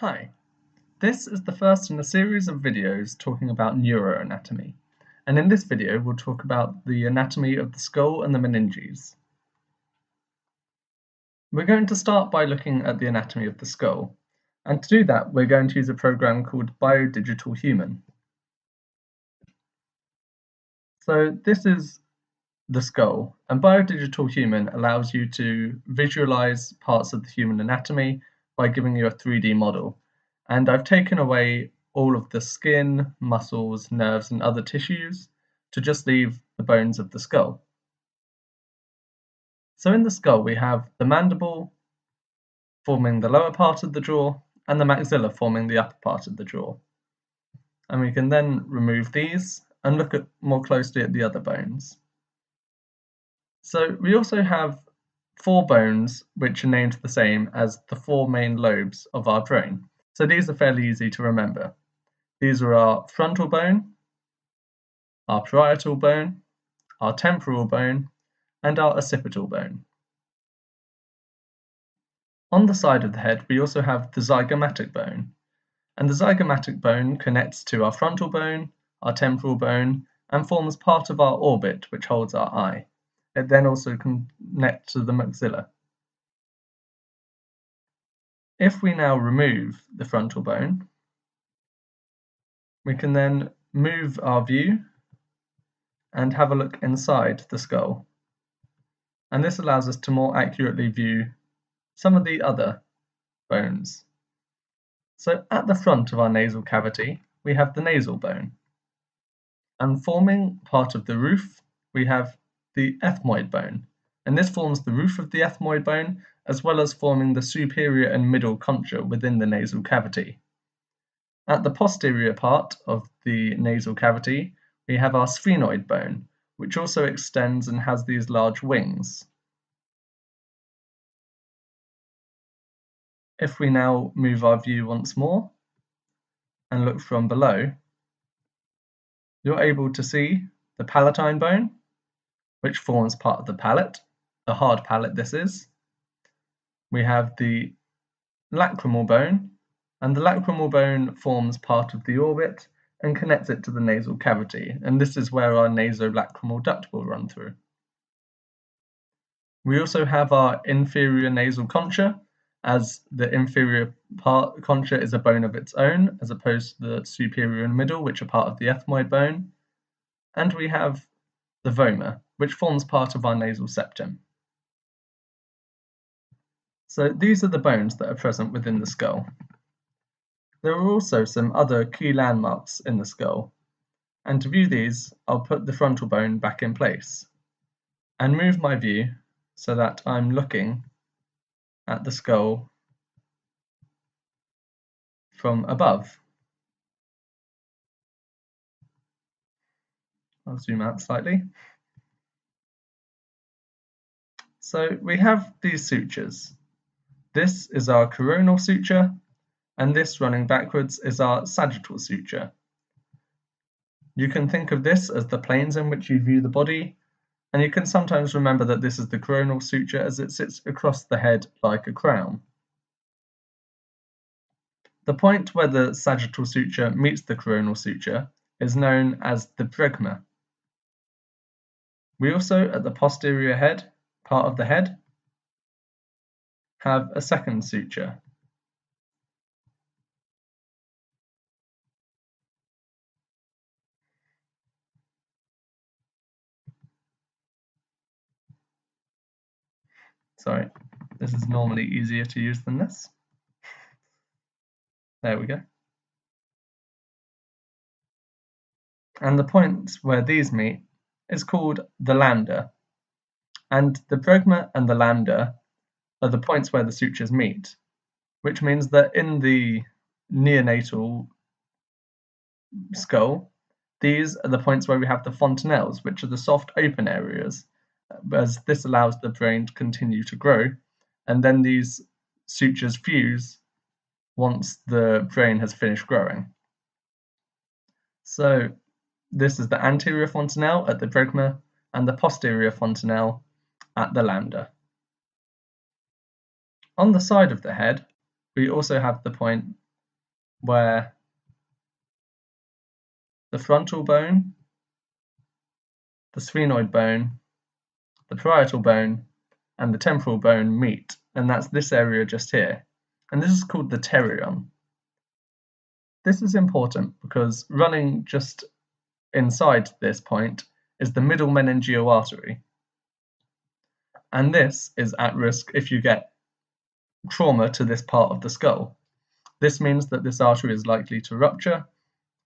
Hi, this is the first in a series of videos talking about neuroanatomy, and in this video we'll talk about the anatomy of the skull and the meninges. We're going to start by looking at the anatomy of the skull, and to do that we're going to use a program called Biodigital Human. So this is the skull, and Biodigital Human allows you to visualize parts of the human anatomy by giving you a 3D model. And I've taken away all of the skin, muscles, nerves, and other tissues to just leave the bones of the skull. So in the skull we have the mandible forming the lower part of the jaw and the maxilla forming the upper part of the jaw. And we can then remove these and look more closely at the other bones. So we also have 4 bones which are named the same as the 4 main lobes of our brain. So these are fairly easy to remember. These are our frontal bone, our parietal bone, our temporal bone, and our occipital bone. On the side of the head we also have the zygomatic bone, and the zygomatic bone connects to our frontal bone, our temporal bone, and forms part of our orbit which holds our eye. It then also connects to the maxilla. If we now remove the frontal bone, we can then move our view and have a look inside the skull. And this allows us to more accurately view some of the other bones. So at the front of our nasal cavity, we have the nasal bone. And forming part of the roof, we have the ethmoid bone. And this forms the roof of the ethmoid bone, as well as forming the superior and middle concha within the nasal cavity. At the posterior part of the nasal cavity, we have our sphenoid bone, which also extends and has these large wings. If we now move our view once more and look from below, you're able to see the palatine bone, which forms part of the palate, the hard palate this is. We have the lacrimal bone, and the lacrimal bone forms part of the orbit and connects it to the nasal cavity, and this is where our nasolacrimal duct will run through. We also have our inferior nasal concha, as the inferior concha is a bone of its own, as opposed to the superior and middle, which are part of the ethmoid bone. And we have the vomer, which forms part of our nasal septum. So these are the bones that are present within the skull. There are also some other key landmarks in the skull, and to view these, I'll put the frontal bone back in place and move my view so that I'm looking at the skull from above. I'll zoom out slightly. So we have these sutures. This is our coronal suture, and this running backwards is our sagittal suture. You can think of this as the planes in which you view the body, and you can sometimes remember that this is the coronal suture as it sits across the head like a crown. The point where the sagittal suture meets the coronal suture is known as the bregma. We also, at the posterior head, part of the head, have a second suture. Sorry, this is normally easier to use than this. There we go. And the point where these meet is called the lambda. And the bregma and the lambda are the points where the sutures meet, which means that in the neonatal skull, these are the points where we have the fontanelles, which are the soft open areas, as this allows the brain to continue to grow, and then these sutures fuse once the brain has finished growing. So this is the anterior fontanelle at the bregma and the posterior fontanelle at the lambda. On the side of the head, we also have the point where the frontal bone, the sphenoid bone, the parietal bone, and the temporal bone meet, and that's this area just here. And this is called the pterion. This is important because running just inside this point is the middle meningeal artery. And this is at risk if you get trauma to this part of the skull. This means that this artery is likely to rupture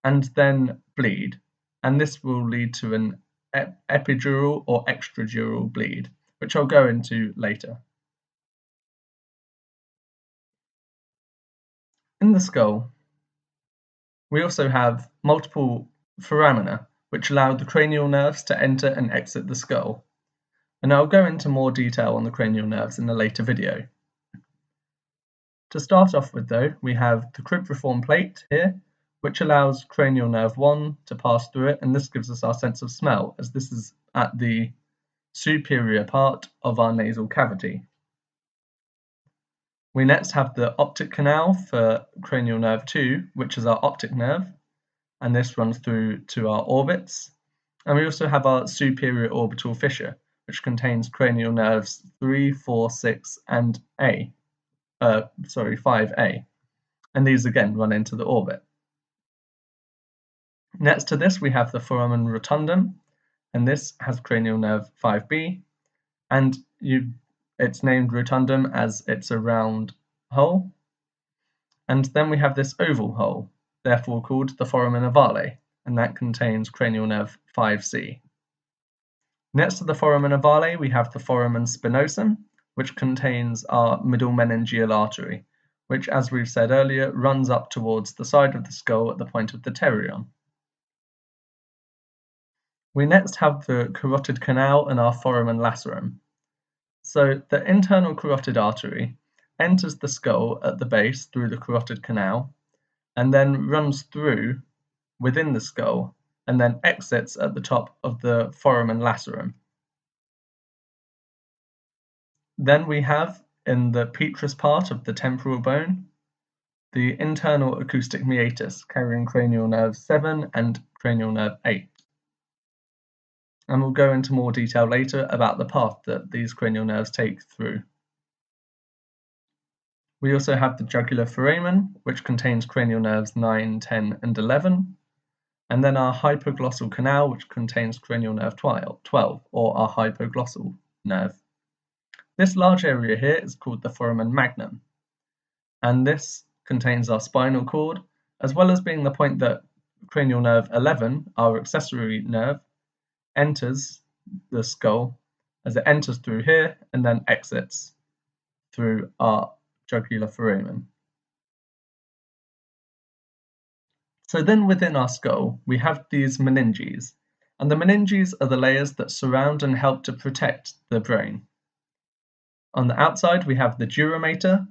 and then bleed, and this will lead to an epidural or extradural bleed, which I'll go into later. In the skull, we also have multiple foramina, which allow the cranial nerves to enter and exit the skull, and I'll go into more detail on the cranial nerves in a later video. To start off with though, we have the cribriform plate here, which allows cranial nerve 1 to pass through it, and this gives us our sense of smell, as this is at the superior part of our nasal cavity. We next have the optic canal for cranial nerve 2, which is our optic nerve, and this runs through to our orbits. And we also have our superior orbital fissure, which contains cranial nerves 3, 4, 6, and 5A. And these again run into the orbit. Next to this, we have the foramen rotundum, and this has cranial nerve 5B, and it's named rotundum as it's a round hole. And then we have this oval hole, therefore called the foramen ovale, and that contains cranial nerve 5C. Next to the foramen ovale, we have the foramen spinosum, which contains our middle meningeal artery, which, as we've said earlier, runs up towards the side of the skull at the point of the pterion. We next have the carotid canal and our foramen lacerum. So the internal carotid artery enters the skull at the base through the carotid canal, and then runs through within the skull, and then exits at the top of the foramen lacerum. Then we have, in the petrous part of the temporal bone, the internal acoustic meatus carrying cranial nerve 7 and cranial nerve 8. And we'll go into more detail later about the path that these cranial nerves take through. We also have the jugular foramen, which contains cranial nerves 9, 10, and 11, and then our hypoglossal canal, which contains cranial nerve 12, or our hypoglossal nerve. This large area here is called the foramen magnum, and this contains our spinal cord, as well as being the point that cranial nerve 11, our accessory nerve, enters the skull, as it enters through here and then exits through our jugular foramen. So then within our skull, we have these meninges, and the meninges are the layers that surround and help to protect the brain. On the outside, we have the dura mater,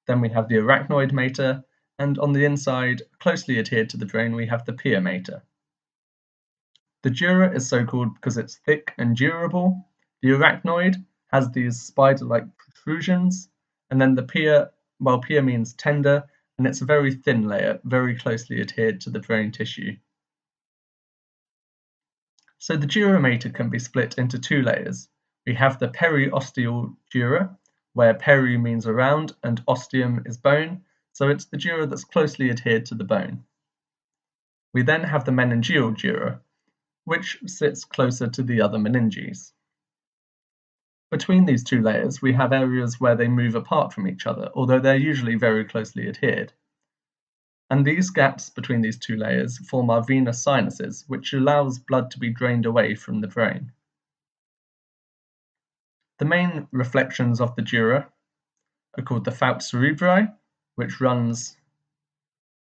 then we have the arachnoid mater, and on the inside, closely adhered to the brain, we have the pia mater. The dura is so called because it's thick and durable. The arachnoid has these spider-like protrusions, and then the pia, well, pia means tender, and it's a very thin layer, very closely adhered to the brain tissue. So the dura mater can be split into two layers. We have the periosteal dura, where peri means around and osteum is bone, so it's the dura that's closely adhered to the bone. We then have the meningeal dura, which sits closer to the other meninges. Between these two layers, we have areas where they move apart from each other, although they're usually very closely adhered. And these gaps between these two layers form our venous sinuses, which allows blood to be drained away from the brain. The main reflections of the dura are called the falx cerebri, which runs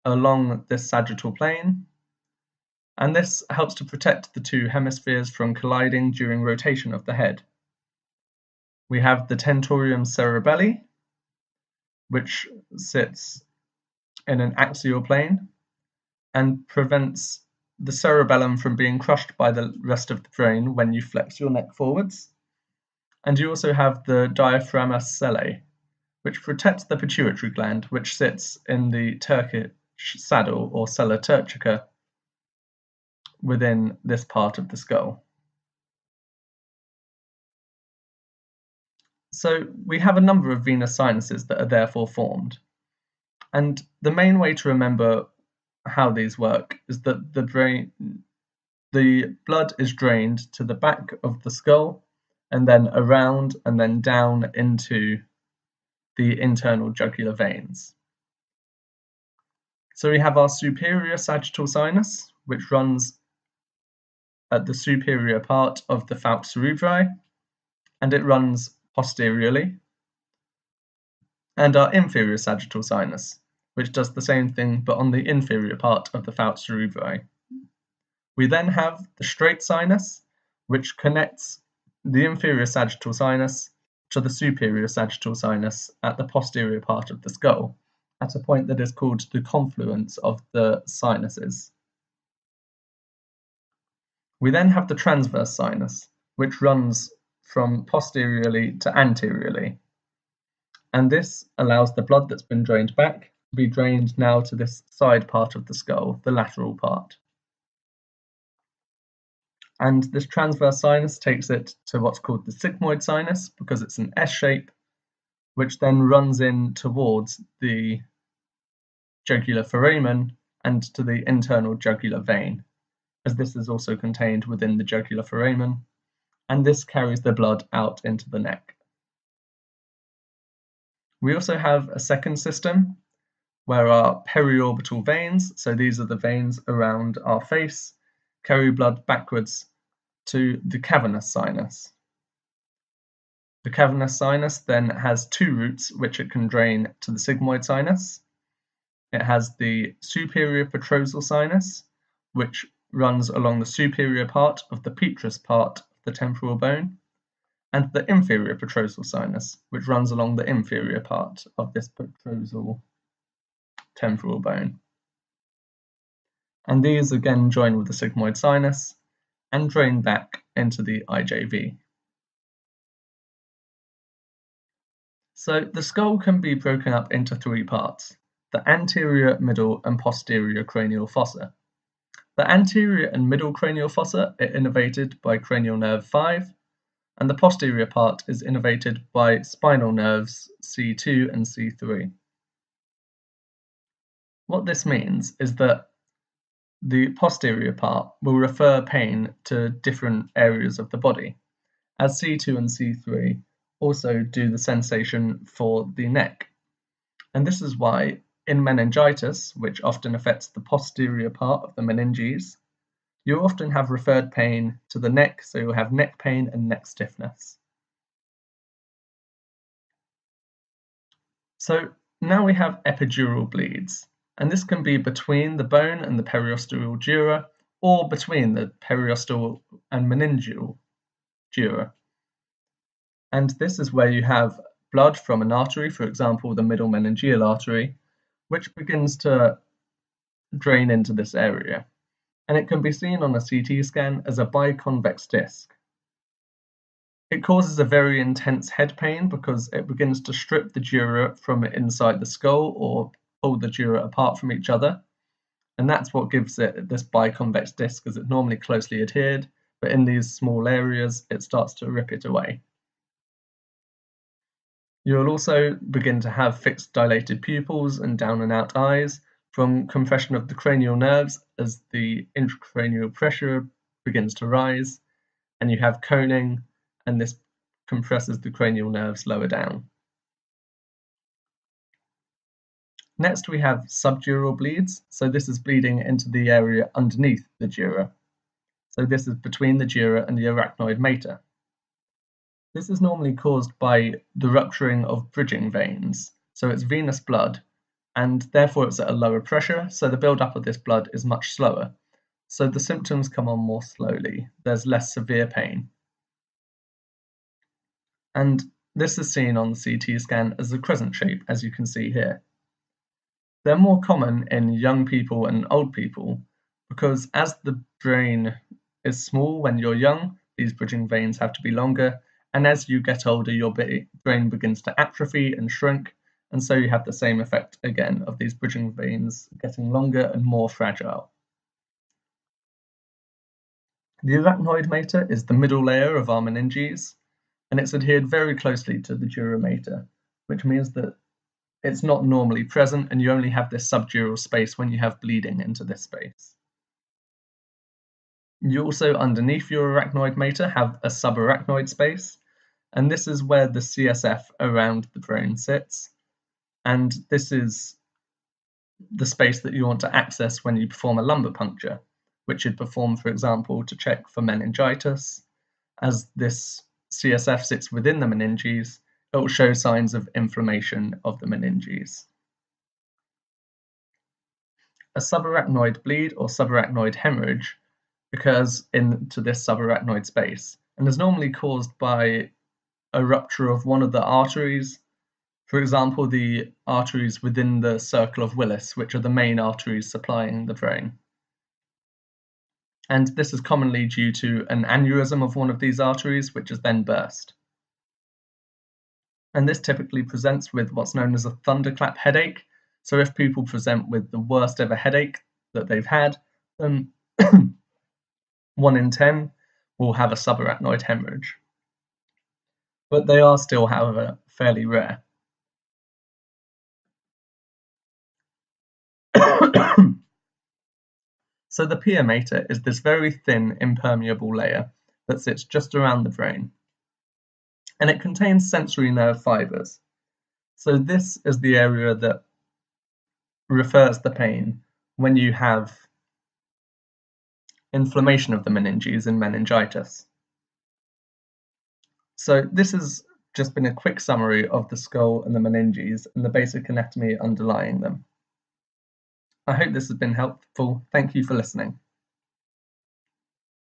along this sagittal plane, and this helps to protect the two hemispheres from colliding during rotation of the head. We have the tentorium cerebelli, which sits in an axial plane and prevents the cerebellum from being crushed by the rest of the brain when you flex your neck forwards. And you also have the diaphragma cellae, which protects the pituitary gland, which sits in the saddle or sella turcica within this part of the skull. So we have a number of venous sinuses that are therefore formed. And the main way to remember how these work is that the blood is drained to the back of the skull and then around and then down into the internal jugular veins. So we have our superior sagittal sinus, which runs at the superior part of the falx cerebri, and it runs posteriorly, and our inferior sagittal sinus, which does the same thing but on the inferior part of the falx cerebri. We then have the straight sinus, which connects the inferior sagittal sinus to the superior sagittal sinus at the posterior part of the skull, at a point that is called the confluence of the sinuses. We then have the transverse sinus, which runs from posteriorly to anteriorly, and this allows the blood that's been drained back to be drained now to this side part of the skull, the lateral part. And this transverse sinus takes it to what's called the sigmoid sinus because it's an S shape, which then runs in towards the jugular foramen and to the internal jugular vein, as this is also contained within the jugular foramen, and this carries the blood out into the neck. We also have a second system where our periorbital veins, so these are the veins around our face, carry blood backwards to the cavernous sinus. The cavernous sinus then has two routes which it can drain to the sigmoid sinus. It has the superior petrosal sinus, which runs along the superior part of the petrous part of the temporal bone, and the inferior petrosal sinus, which runs along the inferior part of this petrosal temporal bone. And these again join with the sigmoid sinus and drain back into the IJV. So the skull can be broken up into three parts: the anterior, middle, and posterior cranial fossa. The anterior and middle cranial fossa are innervated by cranial nerve 5, and the posterior part is innervated by spinal nerves C2 and C3. What this means is that the posterior part will refer pain to different areas of the body, as C2 and C3 also do the sensation for the neck. And this is why in meningitis, which often affects the posterior part of the meninges, you often have referred pain to the neck, so you'll have neck pain and neck stiffness. So now we have epidural bleeds, and this can be between the bone and the periosteal dura, or between the periosteal and meningeal dura. And this is where you have blood from an artery, for example, the middle meningeal artery, which begins to drain into this area. And it can be seen on a CT scan as a biconvex disc. It causes a very intense head pain because it begins to strip the dura from inside the skull or pull the dura apart from each other. And that's what gives it this biconvex disc, because it's normally closely adhered, but in these small areas, it starts to rip it away. You'll also begin to have fixed dilated pupils and down and out eyes from compression of the cranial nerves as the intracranial pressure begins to rise, and you have coning, and this compresses the cranial nerves lower down. Next we have subdural bleeds, so this is bleeding into the area underneath the dura. So this is between the dura and the arachnoid mater. This is normally caused by the rupturing of bridging veins, so it's venous blood, and therefore it's at a lower pressure, so the build-up of this blood is much slower. So the symptoms come on more slowly, there's less severe pain. And this is seen on the CT scan as a crescent shape, as you can see here. They're more common in young people and old people because as the brain is small when you're young, these bridging veins have to be longer, and as you get older, your brain begins to atrophy and shrink, and so you have the same effect again of these bridging veins getting longer and more fragile. The arachnoid mater is the middle layer of our meninges, and it's adhered very closely to the dura mater, which means that it's not normally present and you only have this subdural space when you have bleeding into this space. You also, underneath your arachnoid mater, have a subarachnoid space, and this is where the CSF around the brain sits, and this is the space that you want to access when you perform a lumbar puncture, which you'd perform, for example, to check for meningitis. As this CSF sits within the meninges, it will show signs of inflammation of the meninges. A subarachnoid bleed or subarachnoid hemorrhage occurs into this subarachnoid space and is normally caused by a rupture of one of the arteries, for example, the arteries within the circle of Willis, which are the main arteries supplying the brain. And this is commonly due to an aneurysm of one of these arteries, which is then burst. And this typically presents with what's known as a thunderclap headache. So if people present with the worst ever headache that they've had, then 1 in 10 will have a subarachnoid hemorrhage. But they are still, however, fairly rare. So the pia mater is this very thin, impermeable layer that sits just around the brain, and it contains sensory nerve fibers. So this is the area that refers the pain when you have inflammation of the meninges in meningitis. So this has just been a quick summary of the skull and the meninges and the basic anatomy underlying them. I hope this has been helpful. Thank you for listening.